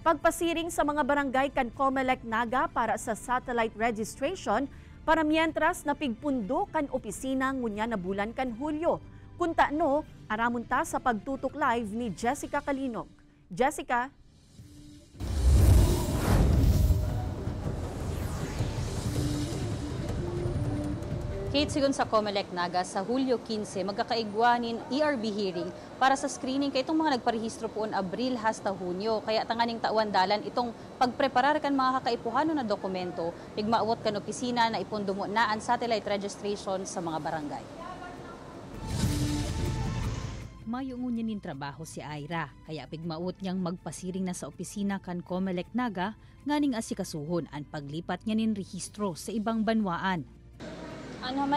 Pagpasiring sa mga barangay kan Comelec Naga para sa satellite registration para mientras napigpundo kan opisina ngunya na bulan kan Hulyo. Kunta no, aramunta sa pagtutok live ni Jessica Kalinog. Jessica? Kate, sigon sa Comelec Naga, sa Hulyo 15, magkakaigwanin ERB hearing para sa screening kay itong mga nagparehistro poon Abril hasta Hunyo. Kaya tanganing tawan dalan itong pagpreparar kan mga kakaipuhano na dokumento, pigmaawot kan opisina na ipundumo na ang satellite registration sa mga barangay. Mayungon niya nin trabaho si Ira, kaya pigmaawot niyang magpasiring na sa opisina kan Comelec Naga, nganing asikasuhon ang paglipat niya nin rehistro sa ibang banwaan.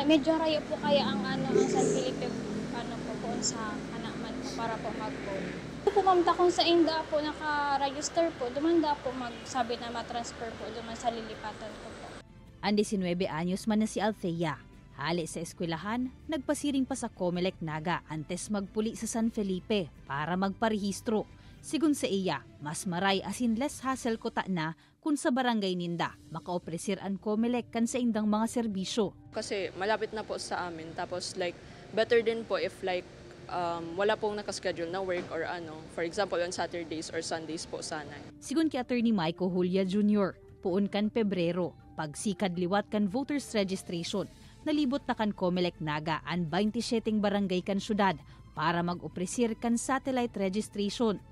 Medyo rayo po kaya ang San Felipe po sa Hanaman po para po mag-call. Pumamda kung sa inda po naka-register po, dumanda po magsabi na ma-transfer po duman sa lilipatan ko po. Ang 19 anyos man na si Althea. Hali sa eskwelahan, nagpasiring pa sa Comelec Naga antes magpuli sa San Felipe para magparehistro. Sigun sa iya, mas maray asin less hassle ko ta na kung sa barangay ninda makaopresir ang Comelec kan sa indang mga serbisyo. Kasi malapit na po sa amin, tapos better din po if wala pong nakaschedule na work or for example on Saturdays or Sundays po sana. Sigun kay Attorney Michael Julia Jr., puon kan Pebrero, pagsikad liwat kan voters registration, nalibot na kan Comelec Naga ang 27 barangay kan syudad para mag-opresir kan satellite registration.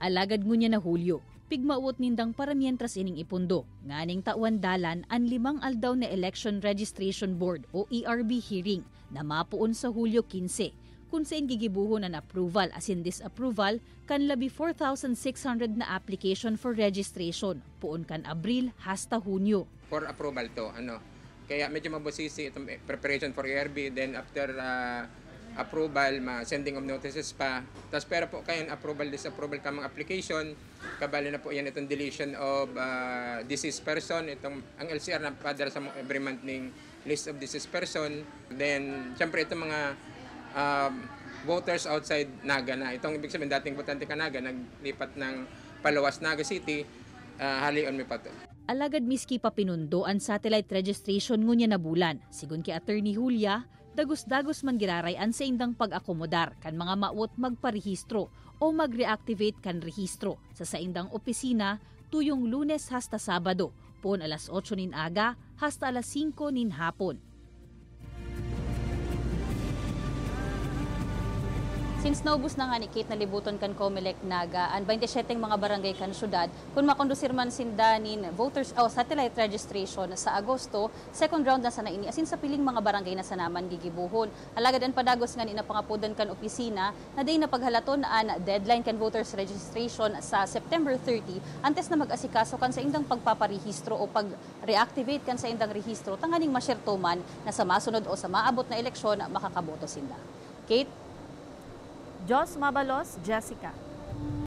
Alagad ngunya na Hulyo, pigmaawot nindang para mientras ining ipundo. Nganing tawan dalan ang 5 aldaw na Election Registration Board o ERB hearing na mapuon sa Hulyo 15. Kung saan gigibuhon ang approval as in disapproval kan labi 4,600 na application for registration puon kan Abril hasta Hunyo. For approval to, kaya medyo mabusisi itong preparation for ERB, then after approval, sending of notices pa. Tapos pero po kayo approval, disapproval ka mga application, kabali na po yan itong deletion of deceased person, ang LCR na padala sa every month ning list of deceased person. Then, syempre itong mga voters outside Naga na. Itong ibig sabihin, dating botante ka Naga, naglipat ng Palawas, Naga City, halion mi pa to. Alagad miski pa pinundo ang satellite registration ngunya na bulan. Sigun kay Attorney Julia, dagos-dagos man girarayan sa indang pag-akomodar kan mga maot magparehistro o mag-reactivate kan rehistro sa saindang opisina tuyong Lunes hasta Sabado, pon alas 8 nin aga hasta alas 5 nin hapon. Since naubos na nga ni Kate na libuton kan Comelec Naga, ang 27 mga barangay kan syudad, kung makondusir man sindanin voters o satellite registration sa Agosto, second round na sana ini, asin sa piling mga barangay na sanaman gigibuhon. Alagad ang padagos nga ni na pangapudan kan opisina, na day na paghalaton ang deadline kan voters registration sa September 30, antes na mag-asikaso kan sa indang pagpaparehistro o pag-reactivate kan sa indang rehistro, tanganing masyertoman na sa masunod o sa maabot na eleksyon makakaboto sila. Kate? Jos Mabalos, Jessica.